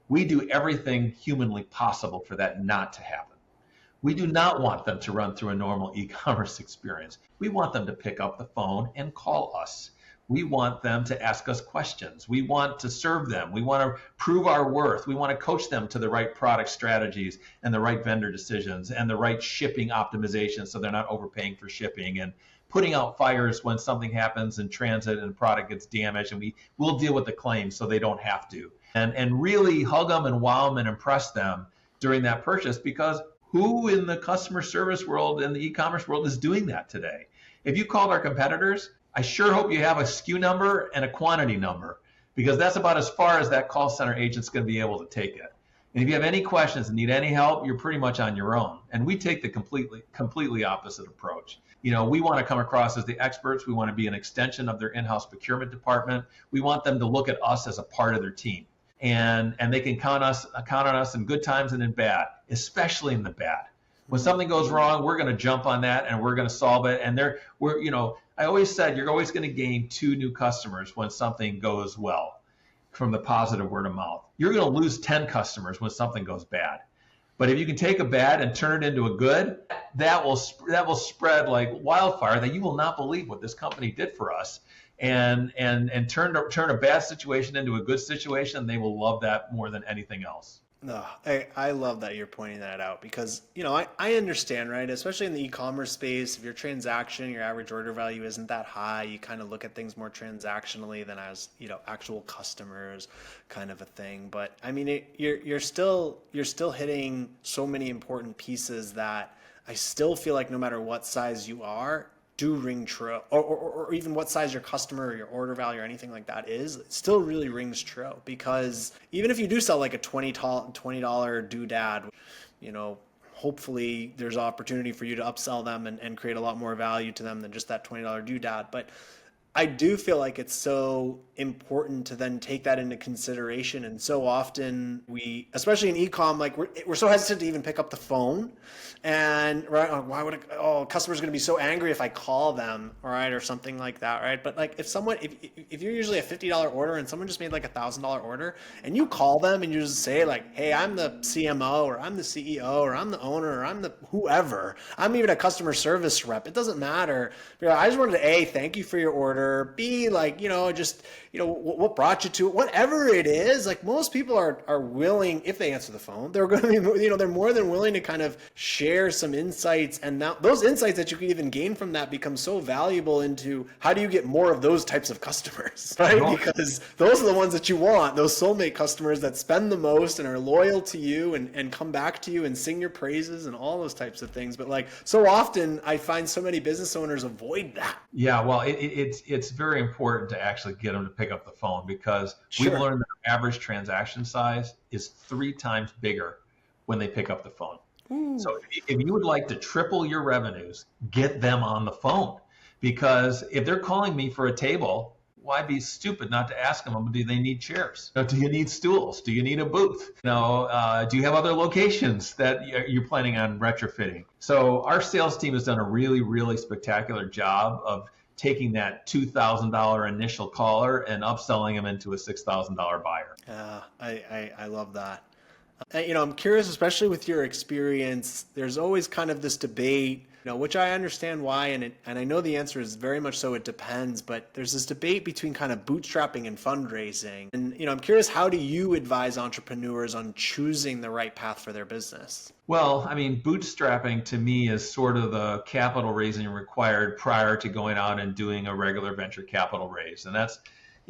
We do everything humanly possible for that not to happen. We do not want them to run through a normal e-commerce experience. We want them to pick up the phone and call us. We want them to ask us questions. We want to serve them. We want to prove our worth. We want to coach them to the right product strategies and the right vendor decisions and the right shipping optimization so they're not overpaying for shipping and putting out fires when something happens in transit and the product gets damaged, and we'll deal with the claims so they don't have to. And really hug them and wow them and impress them during that purchase, because who in the customer service world and the e-commerce world is doing that today? If you called our competitors, I sure hope you have a SKU number and a quantity number, because that's about as far as that call center agent's going to be able to take it. And if you have any questions and need any help, you're pretty much on your own. And we take the completely opposite approach. We want to come across as the experts. We want to be an extension of their in-house procurement department. We want them to look at us as a part of their team. And they can count on us in good times and in bad, especially in the bad. When something goes wrong, we're going to jump on that and we're going to solve it. And I always said you're always going to gain 2 new customers when something goes well from the positive word of mouth. You're going to lose 10 customers when something goes bad. But if you can take a bad and turn it into a good, that will spread like wildfire, that you will not believe what this company did for us. And turn a bad situation into a good situation. They will love that more than anything else. No, I love that you're pointing that out, because, I understand, right? Especially in the e-commerce space, if your average order value isn't that high, you kind of look at things more transactionally than as, actual customers kind of a thing. But I mean, you're still hitting so many important pieces that I still feel like no matter what size you are, do ring true, or even what size your customer or your order value or anything like that is, it still really rings true. Because even if you do sell like a $20 doodad, hopefully there's opportunity for you to upsell them and create a lot more value to them than just that $20 doodad. But I do feel like it's so important to then take that into consideration. And so often we, especially in e-com, like we're so hesitant to even pick up the phone. And why would customers going to be so angry if I call them, right, or something like that, right? But like if you're usually a $50 order and someone just made like $1,000 order, and you call them and you just say like, hey, I'm the CMO, or I'm the CEO, or I'm the owner, or I'm the whoever, I'm even a customer service rep. It doesn't matter. I just wanted to A, thank you for your order. B, like, what brought you to it, whatever it is. Like most people are willing, if they answer the phone, they're going to be, they're more than willing to kind of share some insights. And now those insights that you can even gain from that become so valuable into how do you get more of those types of customers, right? Because those are the ones that you want, those soulmate customers that spend the most and are loyal to you and come back to you and sing your praises and all those types of things. But like so often I find so many business owners avoid that. Yeah, well, it's very important to actually get them to pick up the phone, because Sure. we've learned that our average transaction size is 3 times bigger when they pick up the phone. Ooh. So if you would like to triple your revenues, get them on the phone. Because if they're calling me for a table, why be stupid not to ask them, do they need chairs? Do you need stools? Do you need a booth? Do you have other locations that you're planning on retrofitting? So our sales team has done a really, really spectacular job of taking that $2,000 initial caller and upselling them into a $6,000 buyer. I love that. I'm curious, especially with your experience, there's always kind of this debate, which I understand why, and I know the answer is very much so, it depends, but there's this debate between kind of bootstrapping and fundraising. And, I'm curious, how do you advise entrepreneurs on choosing the right path for their business? Well, I mean, bootstrapping to me is sort of the capital raising required prior to going out and doing a regular venture capital raise. And that's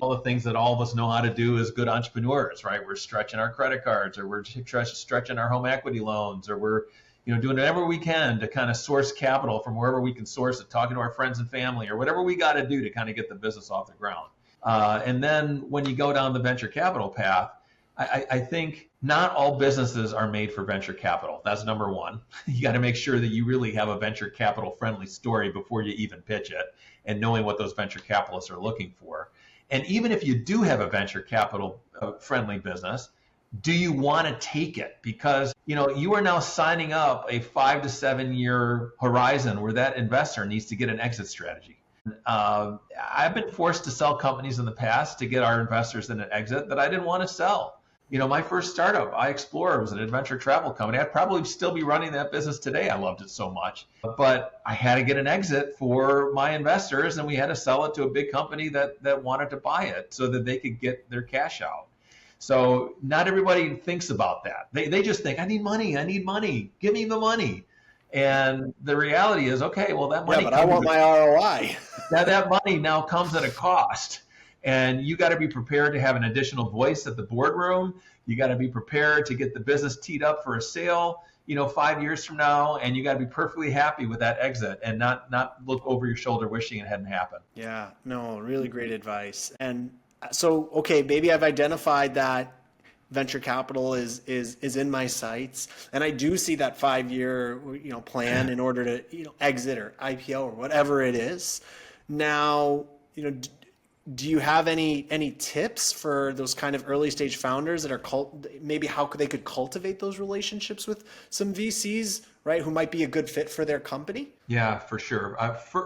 all the things that all of us know how to do as good entrepreneurs, right? We're stretching our credit cards, or we're stretching our home equity loans, or we're doing whatever we can to kind of source capital from wherever we can source it, talking to our friends and family, or whatever we got to do to kind of get the business off the ground. And then when you go down the venture capital path, I think not all businesses are made for venture capital. That's number one. You got to make sure that you really have a venture capital friendly story before you even pitch it, and knowing what those venture capitalists are looking for. And even if you do have a venture capital friendly business, do you want to take it? Because, you are now signing up a 5 to 7 year horizon where that investor needs to get an exit strategy. I've been forced to sell companies in the past to get our investors in an exit that I didn't want to sell. My first startup, iExplorer, was an adventure travel company. I'd probably still be running that business today. I loved it so much. But I had to get an exit for my investors, and we had to sell it to a big company that wanted to buy it so that they could get their cash out. So not everybody thinks about that. They just think, I need money, give me the money. And the reality is, okay, well, that money. Yeah, but I want my ROI. that money now comes at a cost. And you got to be prepared to have an additional voice at the boardroom. You got to be prepared to get the business teed up for a sale, 5 years from now. And you got to be perfectly happy with that exit and not look over your shoulder wishing it hadn't happened. Yeah, no, really great advice. And so, okay, maybe I've identified that venture capital is in my sights, and I do see that 5-year plan in order to exit or IPO or whatever it is. Now, do you have any tips for those kind of early stage founders that are maybe how they could cultivate those relationships with some VCs, right, who might be a good fit for their company? Yeah, for sure.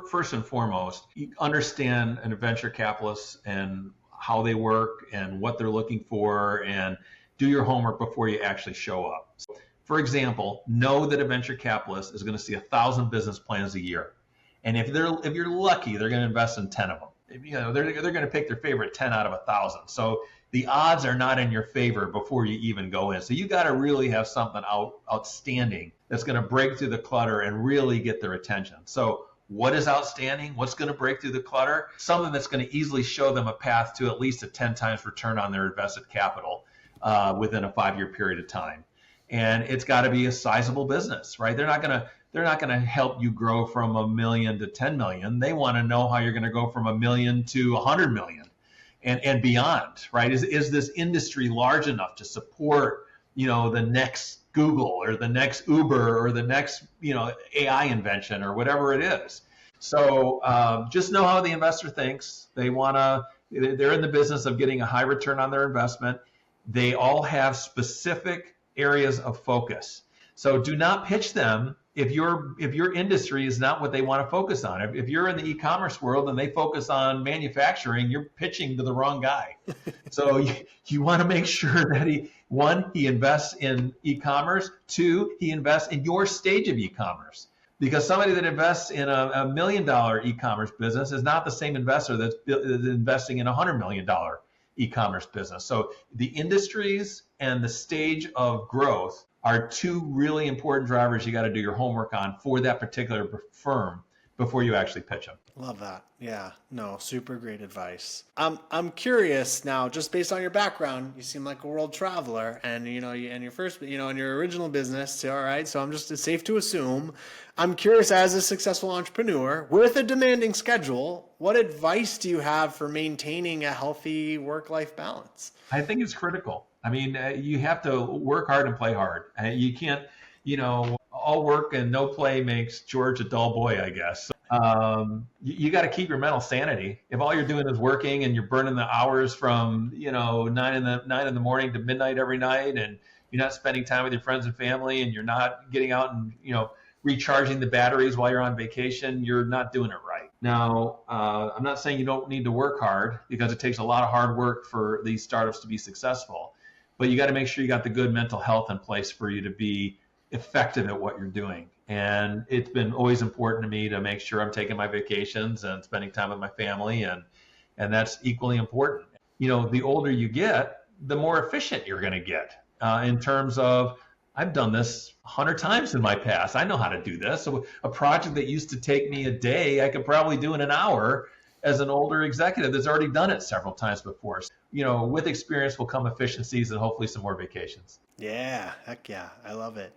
First and foremost, you understand a venture capitalist and how they work and what they're looking for, and do your homework before you actually show up. So, for example, know that a venture capitalist is going to see 1,000 business plans a year, and if you're lucky, they're going to invest in 10 of them. They're going to pick their favorite 10 out of 1,000. So the odds are not in your favor before you even go in. So you got to really have something outstanding that's going to break through the clutter and really get their attention. So what is outstanding? What's going to break through the clutter? Something that's going to easily show them a path to at least a 10 times return on their invested capital within a 5-year period of time. And it's got to be a sizable business, right? They're not going to they're not going to help you grow from 1 million to 10 million. They want to know how you're going to go from 1 million to 100 million and beyond, right? Is this industry large enough to support, the next Google or the next Uber or the next, AI invention or whatever it is? So just know how the investor thinks. They're in the business of getting a high return on their investment. They all have specific areas of focus. So do not pitch them if your industry is not what they want to focus on. If you're in the e-commerce world and they focus on manufacturing, you're pitching to the wrong guy. So you want to make sure that he invests in e-commerce. 2, he invests in your stage of e-commerce. Because somebody that invests in a $1 million e-commerce business is not the same investor that's investing in a $100 million e-commerce business. So the industries and the stage of growth are 2 really important drivers you got to do your homework on for that particular firm before you actually pitch them. Love that. Yeah, no, super great advice. I'm curious now, just based on your background, you seem like a world traveler, and and your first, in your original business, all right. So it's safe to assume. I'm curious, as a successful entrepreneur with a demanding schedule, what advice do you have for maintaining a healthy work-life balance? I think it's critical. I mean, you have to work hard and play hard. You can't, all work and no play makes George a dull boy, I guess. You got to keep your mental sanity. If all you're doing is working and you're burning the hours from 9 in the morning to midnight every night, and you're not spending time with your friends and family, and you're not getting out and recharging the batteries while you're on vacation, you're not doing it right. Now, I'm not saying you don't need to work hard, because it takes a lot of hard work for these startups to be successful. But you got to make sure you got the good mental health in place for you to be effective at what you're doing. And it's been always important to me to make sure I'm taking my vacations and spending time with my family, and that's equally important. The older you get, the more efficient you're going to get in terms of, I've done this 100 times in my past. I know how to do this. So a project that used to take me a day, I could probably do in an hour as an older executive that's already done it several times before. So, with experience will come efficiencies and hopefully some more vacations. Yeah, heck yeah. I love it.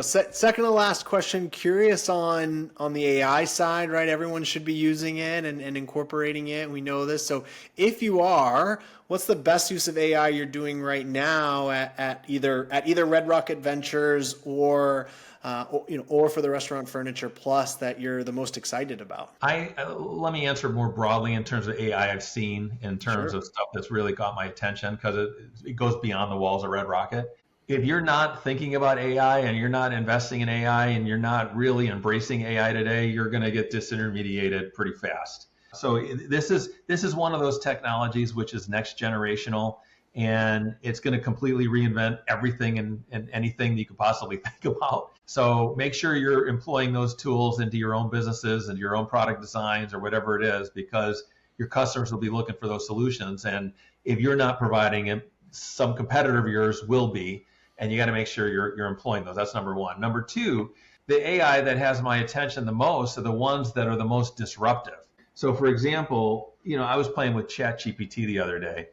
Second to last question, curious on the AI side, right? Everyone should be using it and incorporating it. We know this. So if you are, what's the best use of AI you're doing right now at either Red Rocket Ventures or for the Restaurant Furniture Plus that you're the most excited about? Let me answer more broadly in terms of AI I've seen in terms of stuff that's really got my attention, because it goes beyond the walls of Red Rocket. If you're not thinking about AI and you're not investing in AI and you're not really embracing AI today, you're going to get disintermediated pretty fast. So this is one of those technologies which is next generational, and it's going to completely reinvent everything and anything that you could possibly think about. So make sure you're employing those tools into your own businesses and your own product designs or whatever it is, because your customers will be looking for those solutions. And if you're not providing it, some competitor of yours will be. And you got to make sure you're employing those. That's number one. Number 2, the AI that has my attention the most are the ones that are the most disruptive. So, for example, I was playing with ChatGPT the other day,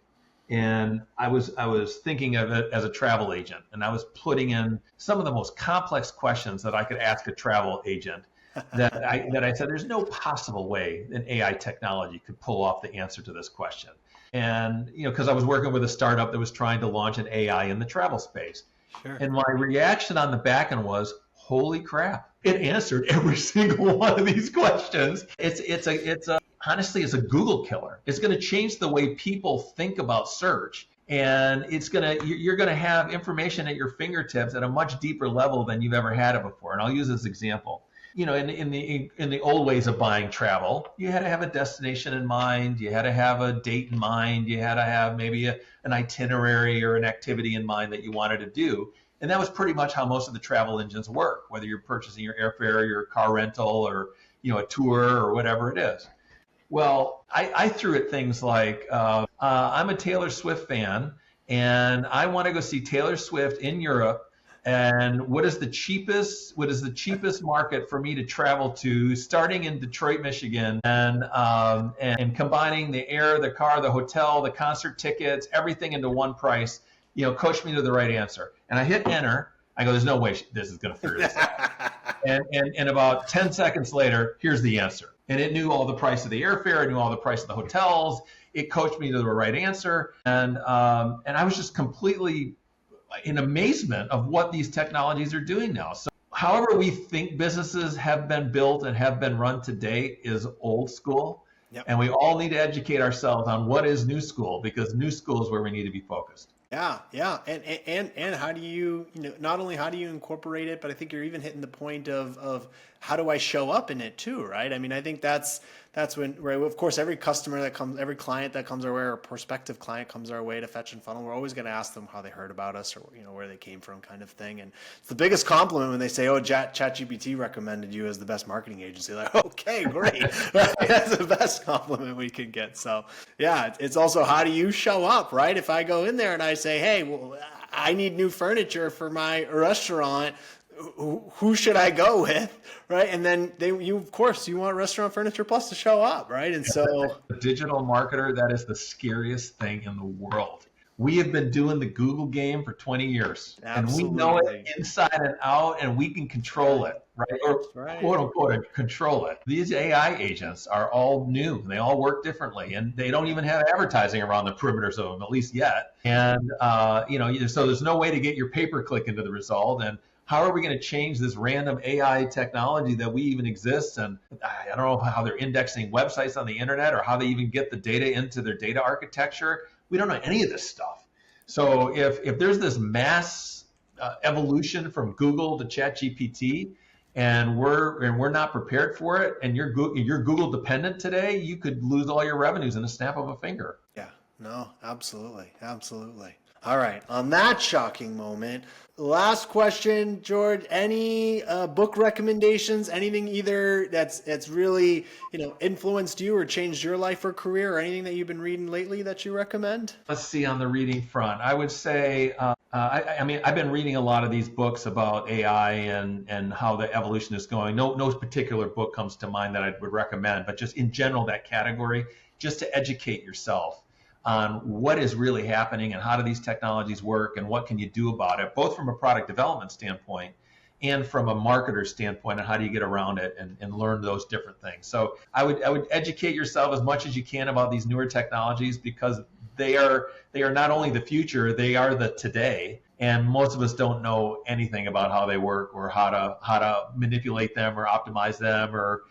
and I was thinking of it as a travel agent, and I was putting in some of the most complex questions that I could ask a travel agent. that I said, there's no possible way an AI technology could pull off the answer to this question. And because I was working with a startup that was trying to launch an AI in the travel space. Sure. And my reaction on the back end was, holy crap, it answered every single one of these questions. Honestly, it's a Google killer. It's going to change the way people think about search. And you're going to have information at your fingertips at a much deeper level than you've ever had it before. And I'll use this example. In the old ways of buying travel, you had to have a destination in mind, you had to have a date in mind, you had to have maybe an itinerary or an activity in mind that you wanted to do. And that was pretty much how most of the travel engines work, whether you're purchasing your airfare, your car rental, or a tour or whatever it is. Well, I threw at things like, I'm a Taylor Swift fan, and I want to go see Taylor Swift in Europe. And what is the cheapest market for me to travel to, starting in Detroit, Michigan, and combining the air, the car, the hotel, the concert tickets, everything into one price, coach me to the right answer. And I hit enter. I go, there's no way this is going to figure this out. And about 10 seconds later, here's the answer. And it knew all the price of the airfare, it knew all the price of the hotels. It coached me to the right answer. And I was just completely in amazement of what these technologies are doing now. So however we think businesses have been built and have been run to date is old school. Yep. And we all need to educate ourselves on what is new school, because new school is where we need to be focused. Yeah. And how do you, not only how do you incorporate it, but I think you're even hitting the point of how do I show up in it too, right? I mean, I think that's when, right, of course, every client that comes our way, or prospective client comes our way to Fetch and Funnel, we're always going to ask them how they heard about us, or where they came from, kind of thing. And it's the biggest compliment when they say, "Oh, ChatGPT recommended you as the best marketing agency." Like, okay, great. That's the best compliment we can get. So yeah, it's also how do you show up, right? If I go in there and I say, "Hey, well, I need new furniture for my restaurant," who should I go with, right? And then of course, you want Restaurant Furniture Plus to show up, right? And so, a digital marketer, that is the scariest thing in the world. We have been doing the Google game for 20 years, absolutely. And we know it inside and out, and we can control it, right? Or quote unquote, control it. These AI agents are all new. They all work differently, and they don't even have advertising around the perimeters of them, at least yet. And so there's no way to get your pay-per-click into the result. And how are we going to change this random AI technology that we even exist? And I don't know how they're indexing websites on the internet, or how they even get the data into their data architecture. We don't know any of this stuff. So if there's this mass evolution from Google to ChatGPT, and we're not prepared for it, and you're Google dependent today, you could lose all your revenues in a snap of a finger. Yeah, no, absolutely. All right, on that shocking moment, last question, George, any book recommendations, anything either that's really, influenced you or changed your life or career, or anything that you've been reading lately that you recommend? Let's see, on the reading front, I would say, I've been reading a lot of these books about AI and how the evolution is going. No particular book comes to mind that I would recommend, but just in general, that category, just to educate yourself on what is really happening and how do these technologies work and what can you do about it, both from a product development standpoint and from a marketer standpoint, and how do you get around it and learn those different things. So I would educate yourself as much as you can about these newer technologies, because they are not only the future, they are the today. And most of us don't know anything about how they work, or how to manipulate them or optimize them, or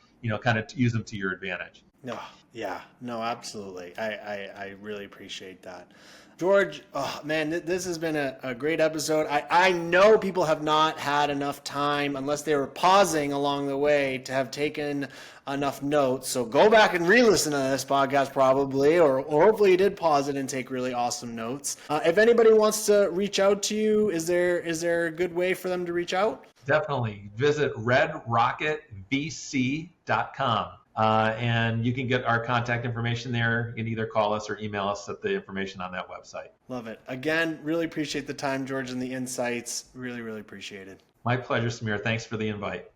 kind of use them to your advantage. No, yeah, no, absolutely. I really appreciate that. George, oh man, this has been a great episode. I know people have not had enough time, unless they were pausing along the way, to have taken enough notes. So go back and re-listen to this podcast probably, or hopefully you did pause it and take really awesome notes. If anybody wants to reach out to you, is there a good way for them to reach out? Definitely. Visit redrocketvc.com. And you can get our contact information there. You can either call us or email us at the information on that website. Love it. Again, really appreciate the time, George, and the insights. Really, really appreciate it. My pleasure, Samir. Thanks for the invite.